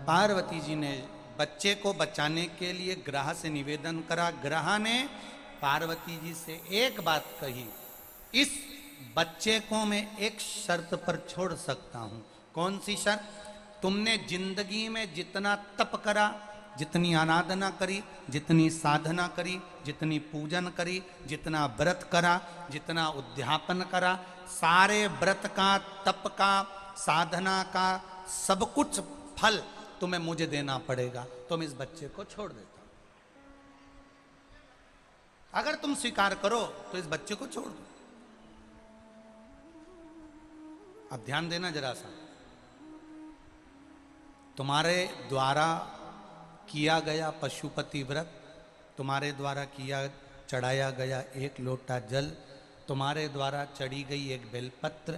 पार्वती जी ने बच्चे को बचाने के लिए ग्रह से निवेदन करा। ग्रह ने पार्वती जी से एक बात कही, इस बच्चे को मैं एक शर्त पर छोड़ सकता हूं। कौन सी शर्त? तुमने जिंदगी में जितना तप करा, जितनी आराधना करी, जितनी साधना करी, जितनी पूजन करी, जितना व्रत करा, जितना उद्यापन करा, सारे व्रत का, तप का, साधना का सब कुछ फल तुम्हें मुझे देना पड़ेगा। तुम इस बच्चे को छोड़ देता। अगर तुम स्वीकार करो तो इस बच्चे को छोड़ दो। अब ध्यान देना जरा सा, तुम्हारे द्वारा किया गया पशुपति व्रत, तुम्हारे द्वारा किया चढ़ाया गया एक लोटा जल, तुम्हारे द्वारा चढ़ी गई एक बेलपत्र,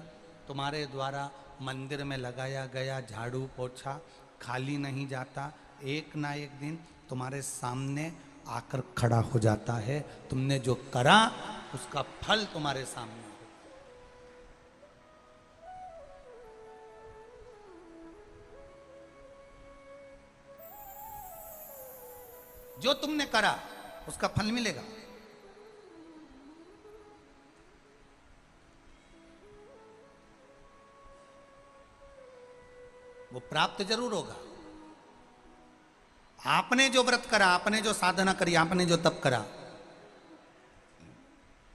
तुम्हारे द्वारा मंदिर में लगाया गया झाड़ू पोछा खाली नहीं जाता। एक ना एक दिन तुम्हारे सामने आकर खड़ा हो जाता है। तुमने जो करा उसका फल तुम्हारे सामने हो। जो तुमने करा उसका फल मिलेगा। वो प्राप्त जरूर होगा। आपने जो व्रत करा, आपने जो साधना करी, आपने जो तप करा,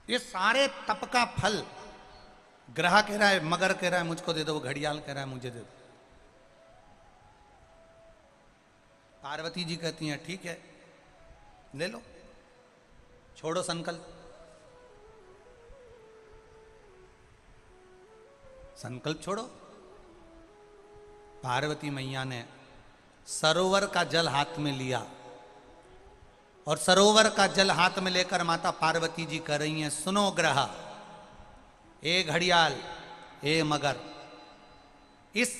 ये सारे तप का फल ग्रह कह रहा है, मगर कह रहा है मुझको दे दो, वो घड़ियाल कह रहा है मुझे दे दो। पार्वती जी कहती हैं ठीक है ले लो, छोड़ो संकल्प। संकल्प छोड़ो। पार्वती मैया ने सरोवर का जल हाथ में लिया और सरोवर का जल हाथ में लेकर माता पार्वती जी कह रही हैं, सुनो ग्रह, ए घड़ियाल, ए मगर, इस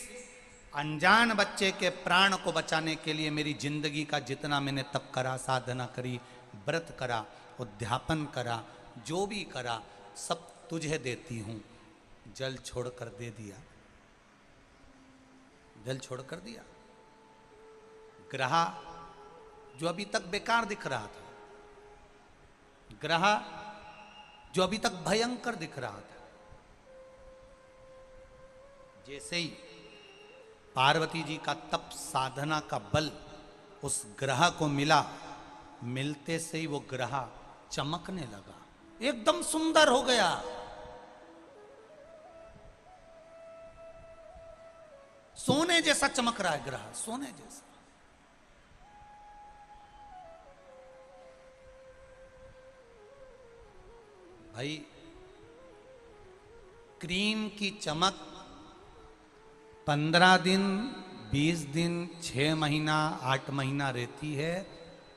अनजान बच्चे के प्राण को बचाने के लिए मेरी जिंदगी का जितना मैंने तप करा, साधना करी, व्रत करा, उद्यापन करा, जो भी करा सब तुझे देती हूं। जल छोड़कर दे दिया, जल छोड़कर दिया। ग्रह जो अभी तक बेकार दिख रहा था, ग्रह जो अभी तक भयंकर दिख रहा था, जैसे ही पार्वती जी का तप साधना का बल उस ग्रह को मिला, मिलते से ही वो ग्रह चमकने लगा, एकदम सुंदर हो गया। सोने जैसा चमक रहा है ग्रह, सोने जैसा। भाई क्रीम की चमक 15 दिन, 20 दिन, 6 महीना, 8 महीना रहती है,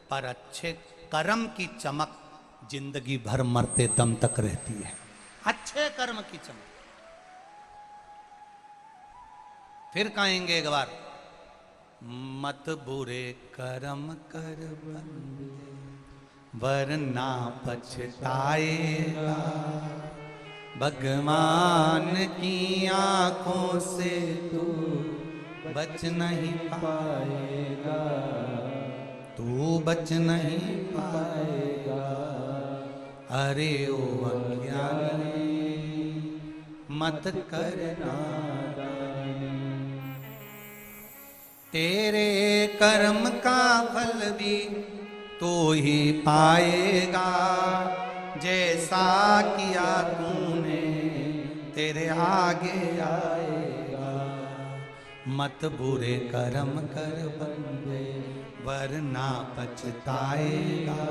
पर अच्छे कर्म की चमक जिंदगी भर मरते दम तक रहती है। अच्छे कर्म की चमक। फिर कहेंगे एक बार, मत बुरे कर्म कर बंदे वरना पछताएगा, भगवान की आंखों से तू बच नहीं पाएगा, तू बच नहीं पाएगा। अरे ओ अज्ञानी मत करना, तेरे कर्म का फल भी तू ही पाएगा, जैसा किया तूने तेरे आगे आएगा। मत बुरे कर्म कर बंदे वरना पछताएगा,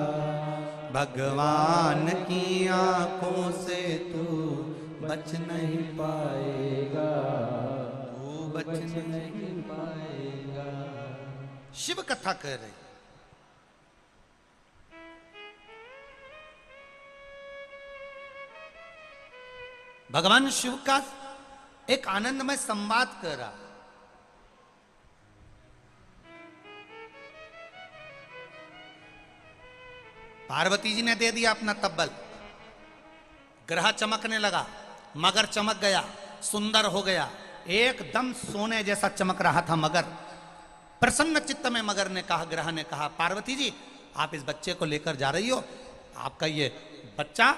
भगवान की आंखों से तू बच नहीं पाएगा, तू बच नहीं पाएगा। शिव कथा कह रहे, भगवान शिव का एक आनंदमय संवाद कर रहा। पार्वती जी ने दे दिया अपना तब्बल, ग्रह चमकने लगा, मगर चमक गया, सुंदर हो गया, एकदम सोने जैसा चमक रहा था मगर। प्रसन्न चित्त में मगर ने कहा, ग्रह ने कहा, पार्वती जी आप इस बच्चे को लेकर जा रही हो, आपका ये बच्चा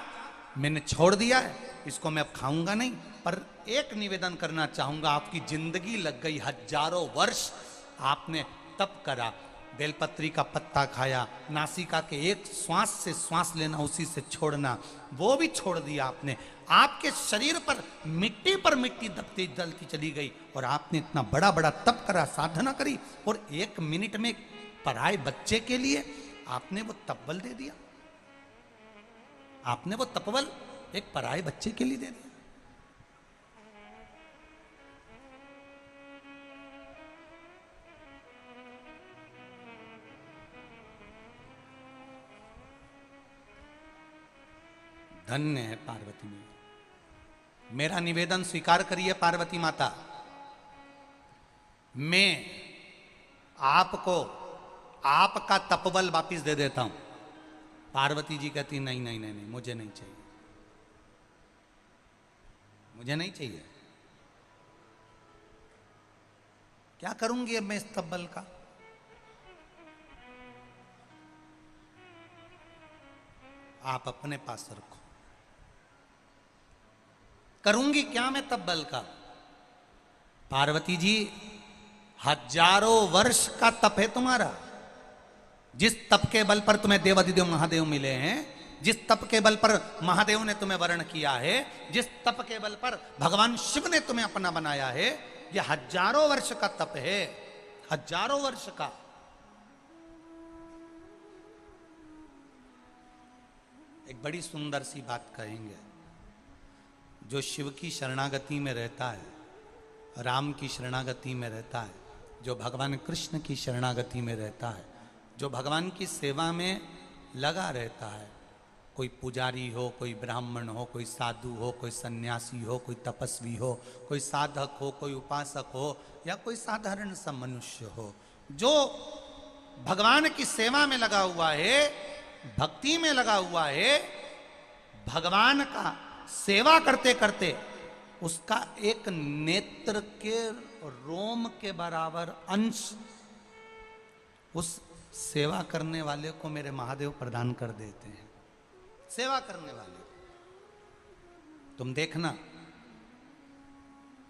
मैंने छोड़ दिया है, इसको मैं अब खाऊंगा नहीं, पर एक निवेदन करना चाहूंगा, आपकी जिंदगी लग गई, हजारों वर्ष आपने तप करा, बेलपत्री का पत्ता खाया, नासिका के एक श्वास से श्वास लेना, उसी से छोड़ना, वो भी छोड़ दिया आपने, आपके शरीर पर मिट्टी दबती जलती चली गई, और आपने इतना बड़ा बड़ा तप करा, साधना करी, और 1 मिनट में पराए बच्चे के लिए आपने वो तपबल दे दिया, आपने वो तपबल एक पराए बच्चे के लिए दे दिया। धन्य है पार्वती मैया, मेरा निवेदन स्वीकार करिए पार्वती माता, मैं आपको आपका तपबल वापिस दे देता हूं। पार्वती जी कहती नहीं नहीं नहीं नहीं, मुझे नहीं चाहिए, मुझे नहीं चाहिए, क्या करूंगी अब मैं इस तपबल का? आप अपने पास रखो, करूंगी क्या मैं तपबल का? पार्वती जी हजारों वर्ष का तप है तुम्हारा, जिस तप के बल पर तुम्हें देवाधिदेव महादेव मिले हैं, जिस तप के बल पर महादेव ने तुम्हें वर्ण किया है, जिस तप के बल पर भगवान शिव ने तुम्हें अपना बनाया है, यह हजारों वर्ष का तप है, हजारों वर्ष का। एक बड़ी सुंदर सी बात कहेंगे, जो शिव की शरणागति में रहता है, राम की शरणागति में रहता है, जो भगवान कृष्ण की शरणागति में रहता है, जो भगवान की सेवा में लगा रहता है, कोई पुजारी हो, कोई ब्राह्मण हो, कोई साधु हो, कोई सन्यासी हो, कोई तपस्वी हो, कोई साधक हो, कोई उपासक हो, या कोई साधारण सा मनुष्य हो, जो भगवान की सेवा में लगा हुआ है, भक्ति में लगा हुआ है, भगवान का सेवा करते करते उसका एक नेत्र के रोम के बराबर अंश उस सेवा करने वाले को मेरे महादेव प्रदान कर देते हैं। सेवा करने वाले, तुम देखना,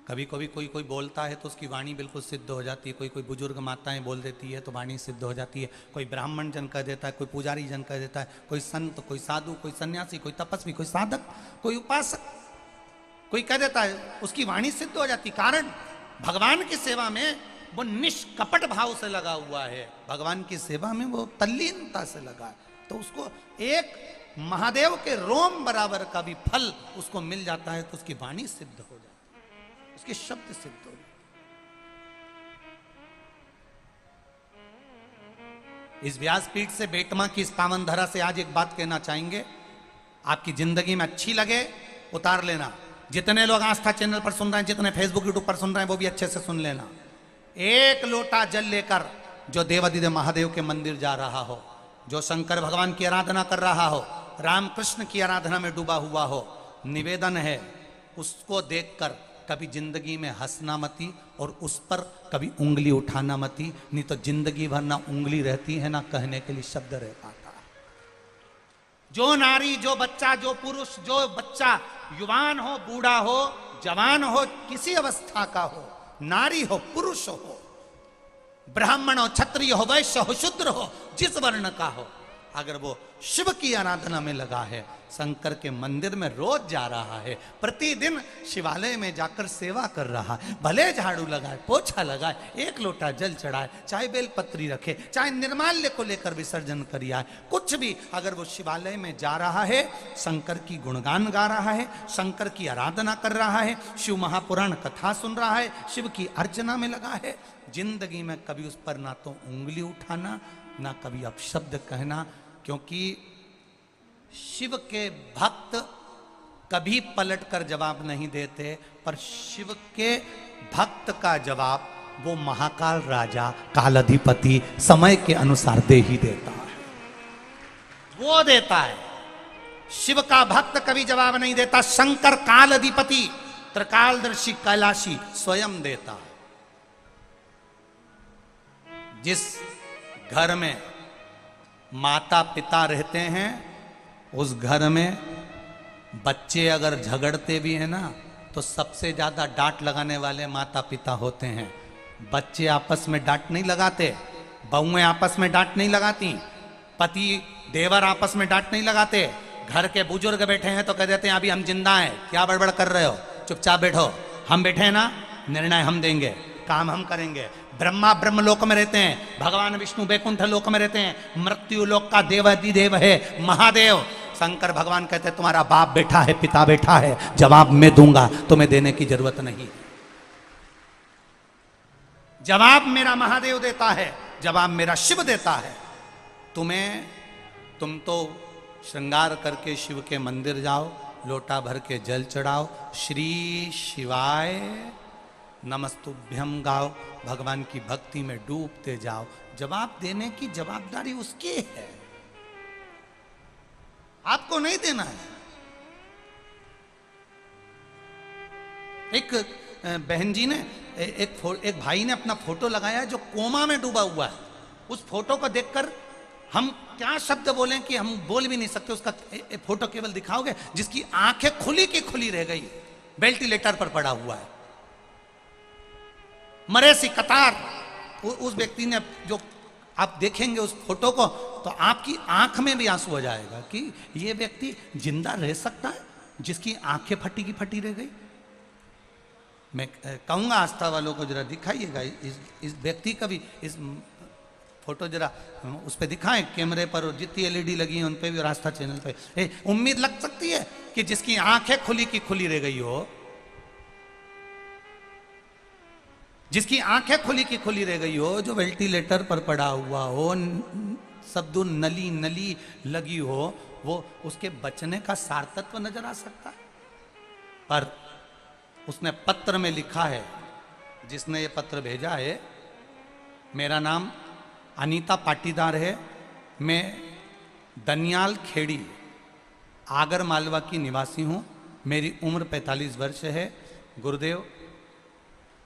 कभी कभी कोई बोलता है तो उसकी वाणी बिल्कुल सिद्ध हो जाती है, कोई बुजुर्ग माताएं बोल देती है तो वाणी सिद्ध हो जाती है, कोई ब्राह्मण जन कह देता है, कोई पुजारी जन कह देता है, कोई संत, कोई साधु, कोई सन्यासी, कोई तपस्वी, कोई साधक, कोई उपासक, कोई कह देता है, उसकी वाणी सिद्ध हो जाती। कारण भगवान की सेवा में वो निष्कपट भाव से लगा हुआ है, भगवान की सेवा में वो तल्लीनता से लगा है, तो उसको एक महादेव के रोम बराबर का भी फल उसको मिल जाता है, तो उसकी वाणी सिद्ध हो जाती है, उसके शब्द सिद्ध हो जाते। इस व्यासपीठ से बेटमा की इस पावन धरा से आज एक बात कहना चाहेंगे, आपकी जिंदगी में अच्छी लगे उतार लेना। जितने लोग आस्था चैनल पर सुन रहे हैं, जितने फेसबुक यूट्यूब पर सुन रहे हैं, वो भी अच्छे से सुन लेना। एक लोटा जल लेकर जो देवाधिदेव महादेव के मंदिर जा रहा हो, जो शंकर भगवान की आराधना कर रहा हो, राम कृष्ण की आराधना में डूबा हुआ हो, निवेदन है उसको देखकर कभी जिंदगी में हंसना मती, और उस पर कभी उंगली उठाना मती, नहीं तो जिंदगी भर ना उंगली रहती है, ना कहने के लिए शब्द रह पाता है। जो नारी, जो बच्चा, जो पुरुष, जो बच्चा युवान हो, बूढ़ा हो, जवान हो, किसी अवस्था का हो, नारी हो, पुरुष हो, ब्राह्मण हो, क्षत्रिय हो, वैश्य हो, शूद्र हो, जिस वर्ण का हो, अगर वो शिव की आराधना में लगा है, शंकर के मंदिर में रोज जा रहा है, प्रतिदिन शिवालय में जाकर सेवा कर रहा है, भले झाड़ू लगाए, पोछा लगाए, एक लोटा जल चढ़ाए, चाहे बेलपत्री रखे, चाहे निर्माल्य को लेकर विसर्जन करिए, कुछ भी, अगर वो शिवालय में जा रहा है, शंकर की गुणगान गा रहा है, शंकर की आराधना कर रहा है, शिव महापुराण कथा सुन रहा है, शिव की अर्चना में लगा है, जिंदगी में कभी उस पर ना तो उंगली उठाना, ना कभी अपशब्द कहना, क्योंकि शिव के भक्त कभी पलट कर जवाब नहीं देते, पर शिव के भक्त का जवाब वो महाकाल राजा, कालाधिपति समय के अनुसार दे ही देता है, वो देता है। शिव का भक्त कभी जवाब नहीं देता, शंकर कालाधिपति त्रिकालदर्शी कैलाशी स्वयं देता है। जिस घर में माता पिता रहते हैं उस घर में बच्चे अगर झगड़ते भी हैं ना तो सबसे ज्यादा डांट लगाने वाले माता पिता होते हैं। बच्चे आपस में डांट नहीं लगाते, बहुएं आपस में डांट नहीं लगाती, पति देवर आपस में डांट नहीं लगाते। घर के बुजुर्ग बैठे हैं तो कह देते हैं अभी हम जिंदा हैं, क्या बड़बड़ कर रहे हो, चुपचाप बैठो, हम बैठे हैं ना, निर्णय हम देंगे, काम हम करेंगे। ब्रह्मा ब्रह्म लोक में रहते हैं, भगवान विष्णु वैकुंठ लोक में रहते हैं, मृत्यु लोक का देवाधिदेव है महादेव। शंकर भगवान कहते हैं तुम्हारा बाप बैठा है, पिता बैठा है, जवाब मैं दूंगा, तुम्हें देने की जरूरत नहीं। जवाब मेरा महादेव देता है, जवाब मेरा शिव देता है। तुम तो श्रृंगार करके शिव के मंदिर जाओ, लोटा भर के जल चढ़ाओ, श्री शिवाय नमस्तुभ्यम गाओ, भगवान की भक्ति में डूबते जाओ। जवाब देने की जवाबदारी उसकी है, आपको नहीं देना है। एक बहन जी ने एक भाई ने अपना फोटो लगाया है जो कोमा में डूबा हुआ है। उस फोटो को देखकर हम क्या शब्द बोलें कि हम बोल भी नहीं सकते। उसका फोटो केवल दिखाओगे जिसकी आंखें खुली की खुली रह गई, वेंटिलेटर पर पड़ा हुआ है, मरे सी कतार। उस व्यक्ति ने, जो आप देखेंगे उस फोटो को तो आपकी आंख में भी आंसू हो जाएगा कि ये व्यक्ति जिंदा रह सकता है जिसकी आंखें फटी की फटी रह गई। मैं कहूंगा आस्था वालों को जरा दिखाइएगा इस व्यक्ति का भी, इस फोटो जरा उस पर दिखाएं कैमरे पर, और जितनी एलईडी लगी है उन पे भी और आस्था चैनल पे। उम्मीद लग सकती है कि जिसकी आंखें खुली की खुली रह गई हो, जिसकी आंखें खुली की खुली रह गई हो, जो वेंटिलेटर पर पड़ा हुआ हो, सब दो नली नली लगी हो, वो उसके बचने का सार्थत्व नजर आ सकता है। पर उसने पत्र में लिखा है, जिसने ये पत्र भेजा है, मेरा नाम अनीता पाटीदार है, मैं दनियाल खेड़ी आगर मालवा की निवासी हूँ, मेरी उम्र 45 वर्ष है। गुरुदेव,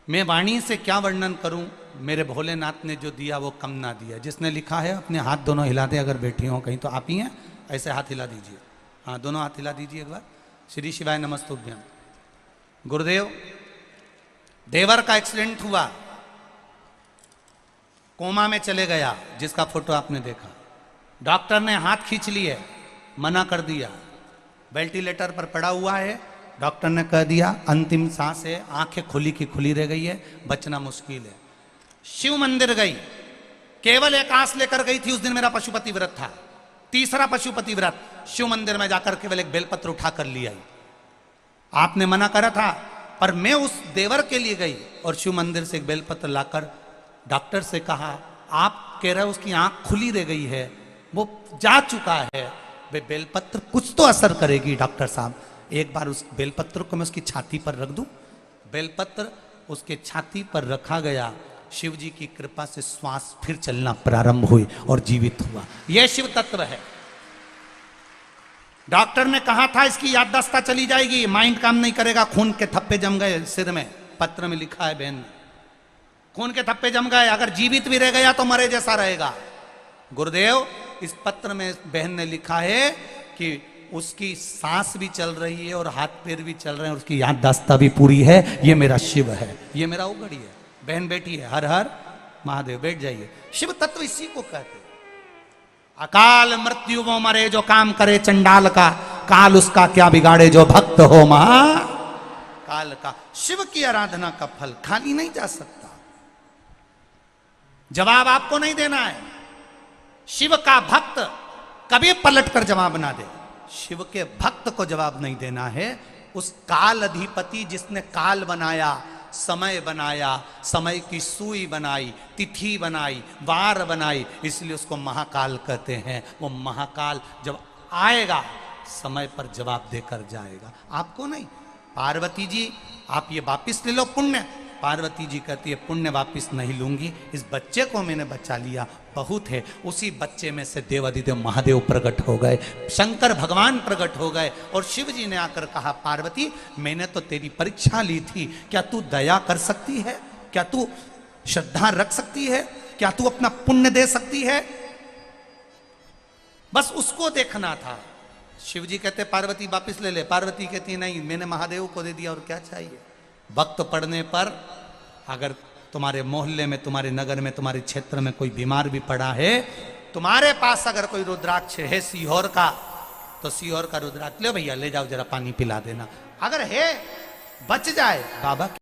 मैं वाणी से क्या वर्णन करूं, मेरे भोलेनाथ ने जो दिया वो कम ना दिया। जिसने लिखा है अपने हाथ दोनों हिला दे, अगर बैठी हो कहीं तो आप ही हैं, ऐसे हाथ हिला दीजिए, हाँ दोनों हाथ हिला दीजिए एक बार। श्री शिवाय नमस्तुभ्यम। गुरुदेव, देवर का एक्सीडेंट हुआ, कोमा में चले गया, जिसका फोटो आपने देखा। डॉक्टर ने हाथ खींच लिए, मना कर दिया, वेंटिलेटर पर पड़ा हुआ है। डॉक्टर ने कह दिया अंतिम सांस है, आंखें खुली की खुली रह गई है, बचना मुश्किल है। शिव मंदिर गई, केवल एक आस लेकर गई थी। उस दिन मेरा पशुपति व्रत था, तीसरा पशुपति व्रत। शिव मंदिर में जाकर केवल एक बेलपत्र उठा कर लिया। आपने मना करा था, पर मैं उस देवर के लिए गई और शिव मंदिर से एक बेलपत्र लाकर डॉक्टर से कहा, आप कह रहे हो उसकी आंख खुली रह गई है, वो जा चुका है, वे बेलपत्र कुछ तो असर करेगी डॉक्टर साहब, एक बार उस बेलपत्र को मैं उसकी छाती पर रख दूं। बेलपत्र उसके छाती पर रखा गया, शिव जी की कृपा से श्वास फिर चलना प्रारंभ हुई और जीवित हुआ। यह शिव तत्व है। डॉक्टर ने कहा था इसकी याददाश्त चली जाएगी, माइंड काम नहीं करेगा, खून के थप्पे जम गए सिर में, पत्र में लिखा है बहन, खून के थप्पे जम गए, अगर जीवित भी रह गया तो मरे जैसा रहेगा। गुरुदेव, इस पत्र में बहन ने लिखा है कि उसकी सांस भी चल रही है और हाथ पैर भी चल रहे हैं, उसकी याददाश्त भी पूरी है। ये मेरा शिव है, ये मेरा उगड़ी है। बहन बेटी है, हर हर महादेव। बैठ जाइए। शिव तत्व इसी को कहते हैं। अकाल मृत्यु वो मरे जो काम करे चंडाल का, काल उसका क्या बिगाड़े जो भक्त हो महा काल का। शिव की आराधना का फल खाली नहीं जा सकता, जवाब आपको नहीं देना है। शिव का भक्त कभी पलट कर जवाब ना दे, शिव के भक्त को जवाब नहीं देना है। उस काल अधिपति जिसने काल बनाया, समय बनाया, समय की सुई बनाई, तिथि बनाई, वार बनाई, इसलिए उसको महाकाल कहते हैं। वो महाकाल जब आएगा समय पर जवाब देकर जाएगा, आपको नहीं। पार्वती जी आप ये वापिस ले लो पुण्य, पार्वती जी कहती है पुण्य वापिस नहीं लूंगी, इस बच्चे को मैंने बचा लिया, बहुत है। उसी बच्चे में से देवादिदेव महादेव प्रकट हो गए, शंकर भगवान प्रकट हो गए, और शिव जी ने आकर कहा पार्वती मैंने तो तेरी परीक्षा ली थी, क्या तू दया कर सकती है, क्या तू श्रद्धा रख सकती है। क्या तू अपना पुण्य दे सकती है? बस उसको देखना था। शिव जी कहते पार्वती वापस ले ले, पार्वती कहती नहीं, मैंने महादेव को दे दिया और क्या चाहिए। वक्त पड़ने पर अगर तुम्हारे मोहल्ले में, तुम्हारे नगर में, तुम्हारे क्षेत्र में कोई बीमार भी पड़ा है, तुम्हारे पास अगर कोई रुद्राक्ष है सीहोर का, तो सीहोर का रुद्राक्ष ले भैया, ले जाओ जरा पानी पिला देना। अगर है बच जाए बाबा